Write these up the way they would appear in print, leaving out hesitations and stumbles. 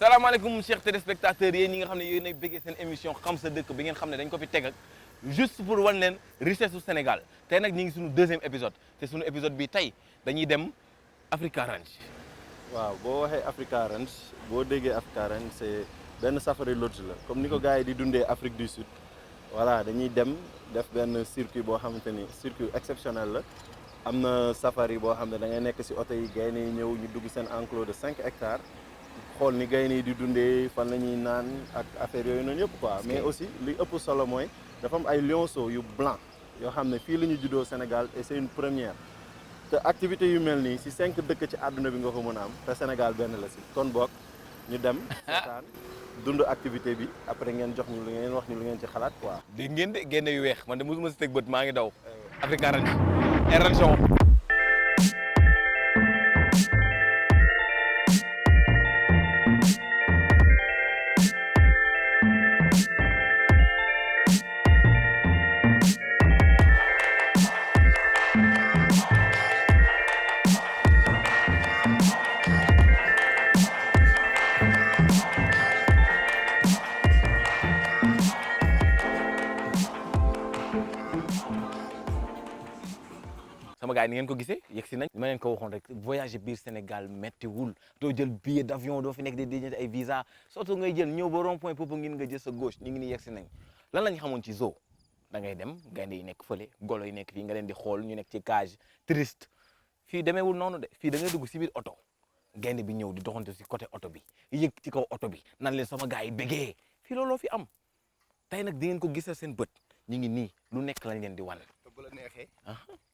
salaamaaleykum chers téléspectateurs yéen ñi nga xam ne yéen ay bëggee seen émission xam sa dëkk bi ngeen xam ne dañ ko fi teg ak juste pour wan leen richesse su Sénégal tey nag ñu ngi suñu deuxième épisode te suñu épisode bi tey dañuy dem Africa Ranch. waaw boo waxee Africa Ranch boo déggee Africa Ranch c'est benn safari lodge la comme ni ko gars yi di dundee Afrique du Sud voilà dañuy dem def benn circuit boo xamante ni circuit exceptionnel la am na safari boo xam ne da ngay nekk ci oto yi gaynde yi ñëw ñu dugg seen enclos de 5 hectares xool ni gaynde yi di dundee fan la ñuy naan ak affaire yooyu noonu yëpp quoi mais aussi li ëpp solo mooy dafa am ay lionceaux yu blanc yoo xam ne fii la ñu juddoo Sénégal et c'est une première te activité yu mel nii ci 5 dëkk ci àdduna bi nga ko mën a am te Sénégal benn la ci kon boog ñu dem seetaan dund activité bi après ngeen jox ñu lu ngeen wax ñu lu ngeen ci xalaat quoi. dégg ngeen de gaynde yu weex man de mosuma si teg bët maa ngi daw Africa Ranch ranchon. sama gars yi ni ngeen ko gisee yegg si nañ ma leen ko waxoon rek voyager biir Sénégal méttiwul doo jël billet d'avion doo fi nekk di jënd ay visa surtout ngay jël ñëw ba rond point Popenguine nga jël sa gauche ñu ngi ni yegg si nañ lan la ñu xamoon ci zoo da ngay dem gaynde yi nekk fële golo yi nekk fii nga leen di xool ñu nekk ci cage triste fii demeewul noonu de fii da ngay dugg si biir oto gaynde bi ñëw di doxante si côté oto bi yëg ci kaw oto bi nan leen sama gars yi bégee fii looloo fi am tey nag di ngeen ko gisal seen bët ñu ngi nii lu nekk lañ leen di wan. bu la neexee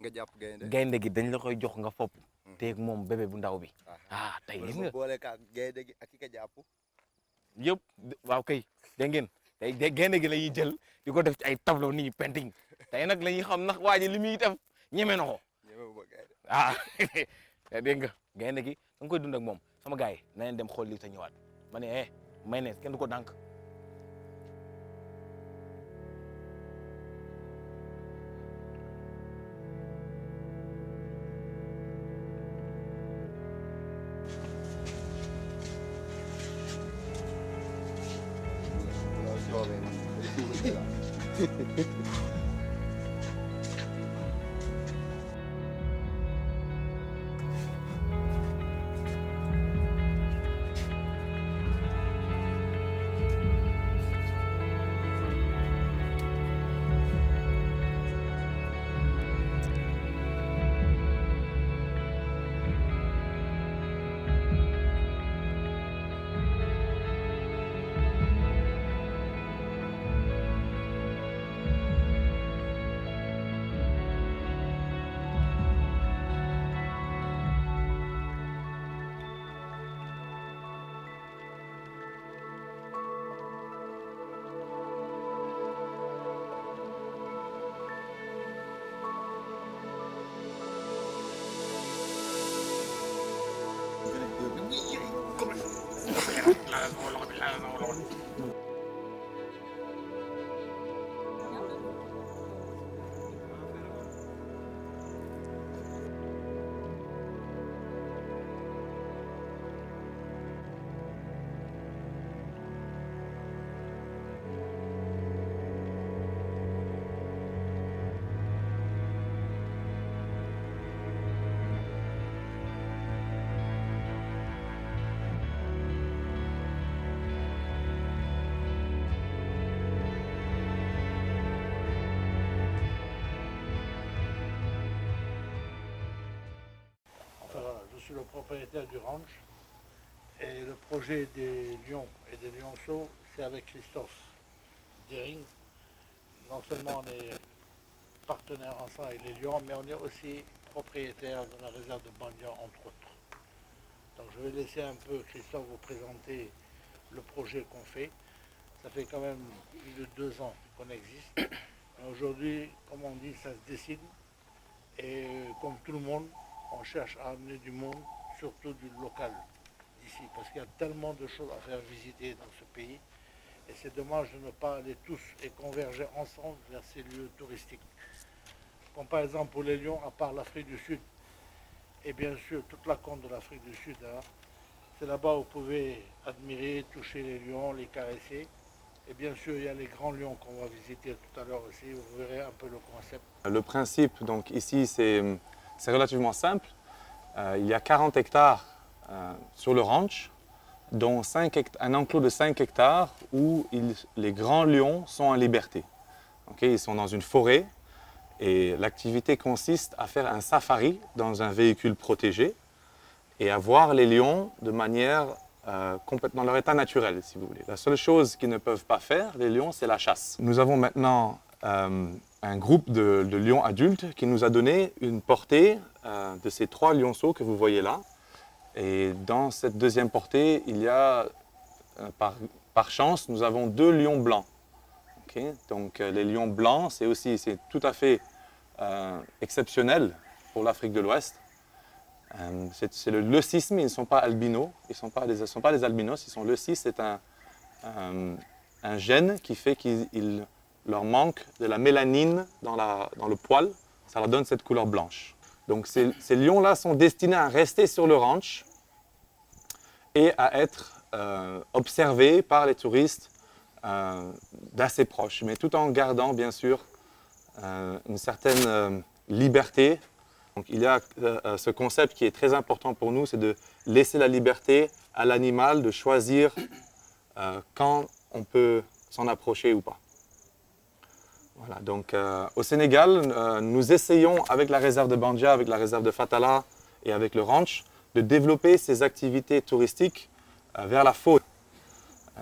nga jàpp gaynde gaynde gi dañ la koy jox nga fopp teeg moom bébé bu ndaw bi tey gis nga boole ka gaynde gi ak ki ka jàpp yëpp waaw kay dégg ngeen tey gaynde gi la ñuy jël di ko def ci ay tableau nii painting tey nag la ñuy xam ndax waa ji li muy def ñeme na ko dégg nga gaynde gi da nga koy dund ak moom sama gars yi na leen dem xool lii te ñëwaat ma ne mayonnaise kenn du ko dànk Je suis le propriétaire du ranch et le projet des lions et des lionceaux, c'est avec Christophe Dering. Non seulement on est partenaire ensemble avec les lions, mais on est aussi propriétaire de la réserve de Bandia, entre autres. Donc je vais laisser un peu Christophe vous présenter le projet qu'on fait. Ça fait quand même plus de 2 ans qu'on existe. Mais aujourd'hui, comme on dit, ça se dessine. Et comme tout le monde, on cherche à amener du monde, surtout du local ici, parce qu'il y a tellement de choses à faire visiter dans ce pays. Et c'est dommage de ne pas aller tous et converger ensemble vers ces lieux touristiques. Comme par exemple pour les lions, à part l'Afrique du Sud, et bien sûr toute la côte de l'Afrique du Sud, hein, C'est là-bas où vous pouvez admirer, toucher les lions, les caresser. Et bien sûr, il y a les grands lions qu'on va visiter tout à l'heure aussi. Vous verrez un peu le concept. Le principe, donc ici, c'est relativement simple. Il y a 40 hectares sur le ranch, dont un enclos de 5 hectares où les grands lions sont en liberté. Okay, ils sont dans une forêt et l'activité consiste à faire un safari dans un véhicule protégé et à voir les lions de manière complètement dans leur état naturel, si vous voulez. La seule chose qu'ils ne peuvent pas faire, les lions, c'est la chasse. Nous avons maintenant un groupe de lions adultes qui nous a donné une portée de ces 3 lionceaux que vous voyez là. Et dans cette deuxième portée, il y a, par chance, nous avons 2 lions blancs. Okay? Donc les lions blancs, c'est tout à fait exceptionnel pour l'Afrique de l'Ouest. C'est le leucisme, ils ne sont pas albinos, ils ne sont pas des albinos, ils sont leucistes, c'est un gène qui fait qu'il leur manque de la mélanine dans le poil, ça leur donne cette couleur blanche. Donc ces lions-là sont destinés à rester sur le ranch et à être observés par les touristes d'assez proche, mais tout en gardant bien sûr une certaine liberté. Donc, il y a ce concept qui est très important pour nous, c'est de laisser la liberté à l'animal de choisir quand on peut s'en approcher ou pas. Voilà, donc au Sénégal, nous essayons avec la réserve de Bandia, avec la réserve de Fatala et avec le ranch, de développer ces activités touristiques vers la faune.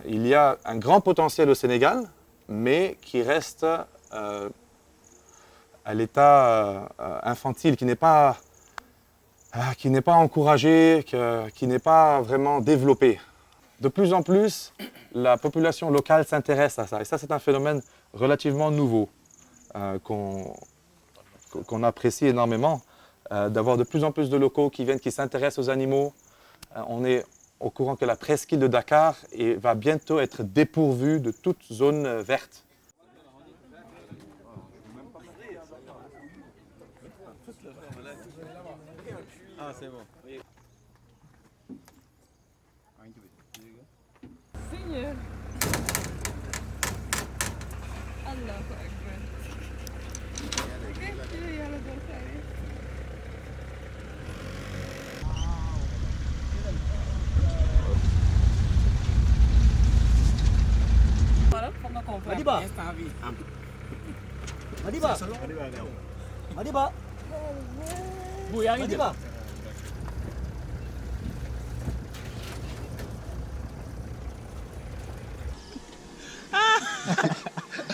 Il y a un grand potentiel au Sénégal, mais qui reste à l'état infantile, qui n'est pas encouragé, qui n'est pas vraiment développé. De plus en plus, la population locale s'intéresse à ça. Et ça, c'est un phénomène relativement nouveau qu'on apprécie énormément, d'avoir de plus en plus de locaux qui viennent, qui s'intéressent aux animaux. On est au courant que la presqu'île de Dakar va bientôt être dépourvue de toute zone verte. Ah, c'est bon. Seigneur. Allahu Akbar. Voilà, foog nga comprendre Madiba. instant bi. Madiba. Madiba. Bu yaa ngi jël. Madiba.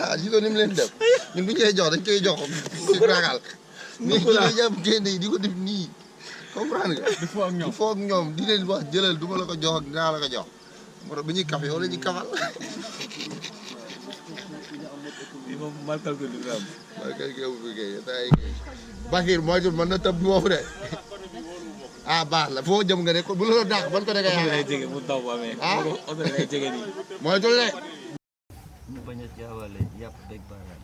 ah gisoo ni mu leen def ñun bu ñu koy jox dañ koy jox ci ragal mais ñu lay jàpp génne yi di ko def nii comprendre nga. di foo ak ñoom di foo ak ñoom di leen wax jëlal du ma la ko jox ak dinaa la ko jox moo tax bi ñuy kaf yow la ñuy kafal. lii moom markal ko du am. markal ko bu fekkee tay Bakir moytu mën na tëb moofu de ah baax la foo jëm nga ne bu la dàq ban ko da ngay lay jege bu taw bu amee. ah oto lay jege nii. moytu de. ñu bañ a jaawale yàpp beeg baaraam.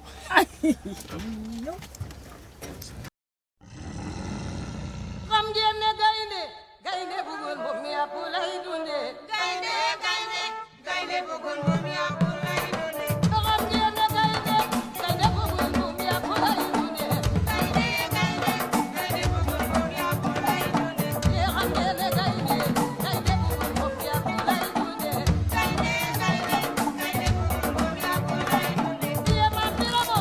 xam ngeen ne gaynde gaynde bugul moom yàpp lay dunde gaynde gaynde gaynde bugul moom yàpp lay dunde xam ngeen ne gaynde gaynde bugul moom yàpp lay dunde gaynde gaynde gaynde bugul moom yàpp lay dunde xam ngeen ne gaynde gaynde bugul moom yàpp lay dunde gaynde gaynde gaynde bugul moom yàpp lay dunde yema piramo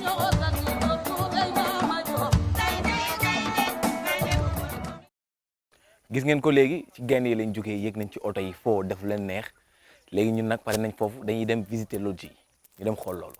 ñoo tati do tuugay mama jo gaynde gaynde gaynde bugul gis ngeen ko léegi ci gaynde yi lañ jógee yéeg nañ ci oto yi foo def leen neex léegi ñun nag pare nañ foofu dañuy dem visiter lodge yi ñu dem xool loolu.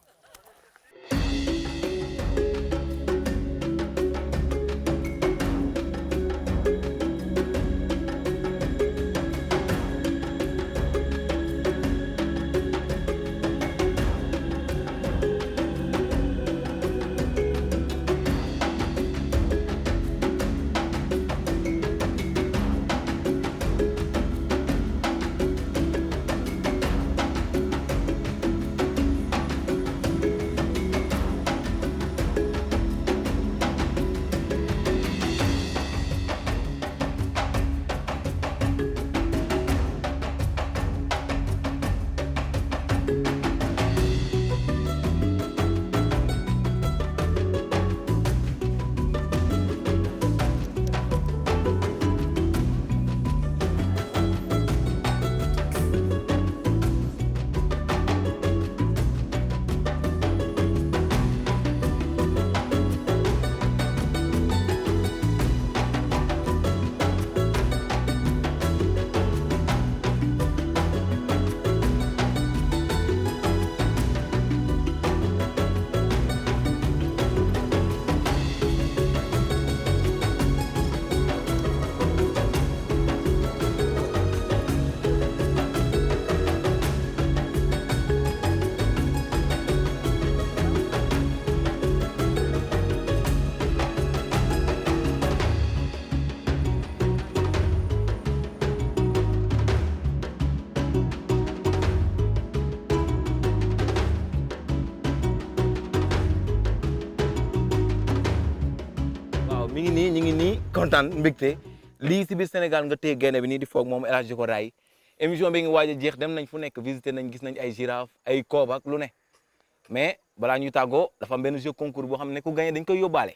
nii ñu ngi nii kontaan mbégte lii si biir Sénégal nga téye gaynde bi nii di foog moom El Hadj ko raay émission bi ngi waaj a jeex dem nañ fu nekk visiter nañ gis nañ ay girafe ay koob ak lu ne mais balaa ñuy tàggoo dafa am benn jeu concours boo xam ne ku gagné dañ koy yóbbaale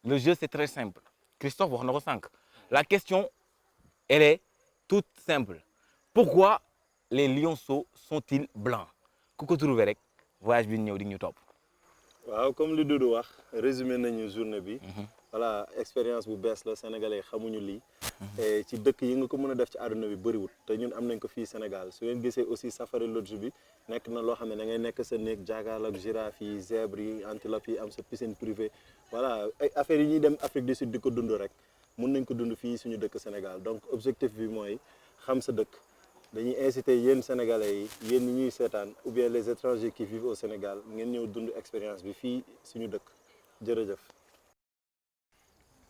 le jeu c'est très simple Christophe wax na ko sànq la question elle est toute simple pourquoi les lionceaux sont-ils blancs ku ko trouvé rek voyage bi ñëw di ñu topp. waaw comme li Doudou wax résumé nañu journée bi. voilà expérience bu bees la sénégalais xamuñu lii. et ci dëkk yi nga ko mën a def ci àdduna bi bëriwul te ñun am nañ ko fii Sénégal su ngeen gisee aussi safari lodge bi nekk na loo xam ne da ngay nekk sa néeg jaakaarloo ak girafe yi zèbre yi antilope yi am sa piscine privée voilà ay affaires yi ñuy dem Afrique du Sud di ko dund rek mun nañ ko dund fii suñu dëkk Sénégal donc objectif bi mooy xam sa dëkk. dañuy inciter yéen sénégalais yi yéen ñi ñuy seetaan ou bien les étrangers qui vivent au Sénégal ngeen ñëw dund expérience bi fii suñu dëkk jërëjëf.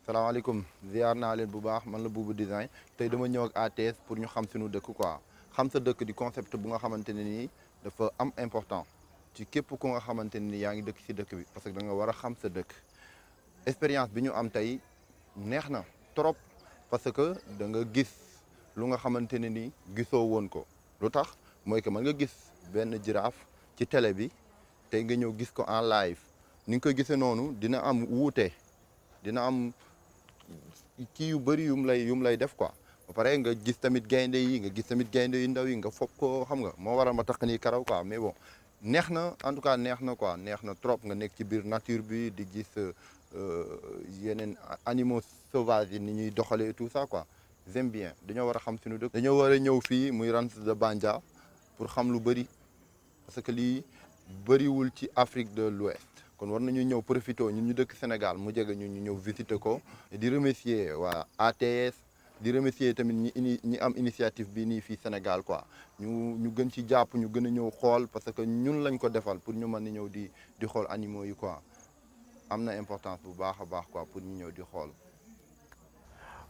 salaamaaleykum ziar naa leen bu baax man la Boubou Design tey dama ñëw ak ATS pour ñu xam suñu dëkk quoi xam sa dëkk di concept bu nga xamante ne nii dafa am important ci képp ku nga xamante ne nii yaa ngi dëkk si dëkk bi parce que da nga war a xam sa dëkk expérience bi ñu am tey neex na trop parce que da nga gis. lu nga xamante ne ni gisoo woon ko lu tax mooy que mën nga gis benn girafe ci télé bi tey nga ñëw gis ko en live ni nga koy gisee noonu dina am wuute dina am kii yu bëri yum lay def quoi ba pare nga gis tamit gaynde yi nga gis tamit gaynde yu ndaw yi nga fopp ko xam nga moo waral ma tax nii karaw quoi mais bon neex na en tout cas neex na quoi neex na trop nga nekk ci biir nature bi di gis yeneen animaux sauvages yi ni ñuy doxalee tout ça quoi. j'aime bien dañoo war a xam suñu dëkk dañoo war a ñëw fii muy Ranch de Bandia pour xam lu bëri parce que lii bëriwul ci Afrique de l'Ouest kon war nañu ñëw profité ñun ñu dëkk Sénégal mu jege ñu ñëw visiter ko di remercier waa ATS di remercier tamit ñi am initiative bi nii fii Sénégal quoi ñu gën ci jàpp ñu gën a ñëw xool parce que ñun lañ ko defal pour ñu mën a ñëw di xool animaux yi quoi am na importance bu baax a baax quoi pour ñu ñëw di xool.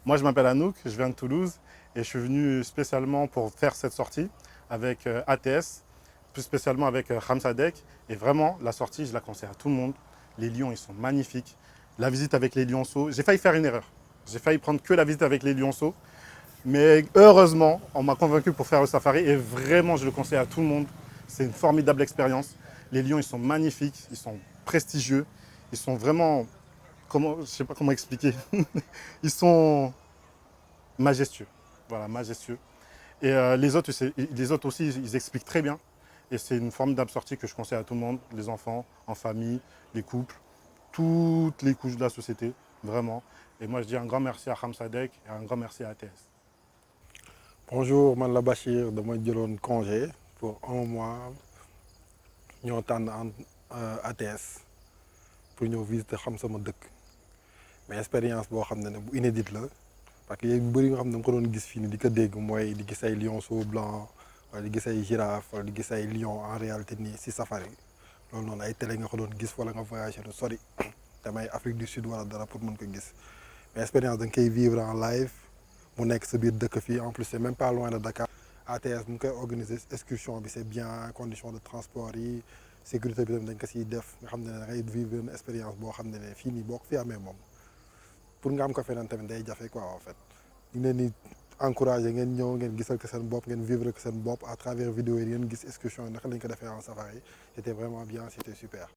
Moi, je m'appelle Anouk, je viens de Toulouse et je suis venu spécialement pour faire cette sortie avec ATS, plus spécialement avec Khamsadek. Et vraiment, la sortie, je la conseille à tout le monde. Les lions, ils sont magnifiques. La visite avec les lionceaux, j'ai failli faire une erreur. J'ai failli prendre que la visite avec les lionceaux. Mais heureusement, on m'a convaincu pour faire le safari et vraiment, je le conseille à tout le monde. C'est une formidable expérience. Les lions, ils sont magnifiques, ils sont prestigieux, ils sont vraiment... je ne sais pas comment expliquer. Ils sont majestueux. Voilà, majestueux. Et les autres aussi, ils expliquent très bien. Et c'est une formidable sortie que je conseille à tout le monde, les enfants, en famille, les couples, toutes les couches de la société, vraiment. Et moi, je dis un grand merci à Khamsadek et un grand merci à ATS. Bonjour, man la Bachir, dama jëloon congé pour 1 mois. ñoo tànn ATS pour ñëw visiter xam sama dëkk. mais expérience boo xam ne bu inédite la parce que yéen bu bëri nga xam ne dama ko doon gis fii nii di ko dégg mooy di gis ay lionceaux blancs wala di gis ay girafe wala di gis ay lion en réalité nii si safari loolu noonu ay télé nga ko doon gis wala nga voyagé lu sori damay Afrique du Sud wala dara pour mën ko gis mais expérience da nga koy vivre en live mu nekk sa biir dëkk fii en plus c'est même pas loin de Dakar. ATS mu ngi koy organiser excursion bi c'est bien conditions de transport yi sécurité bi tamit dañ ko siy def nga xam ne da ngay vivre une expérience boo xam ne fii nii boo ko fi amee moom. pour nga am ko feneen tamit day jafe quoi en fait ñu leen di encourager ngeen ñëw ngeen gisal ko seen bopp ngeen vivre ko seen bopp à travers vidéo yi ngeen gis excursion yi naka lañ ko defee en safari c'était vraiment bien c'était super.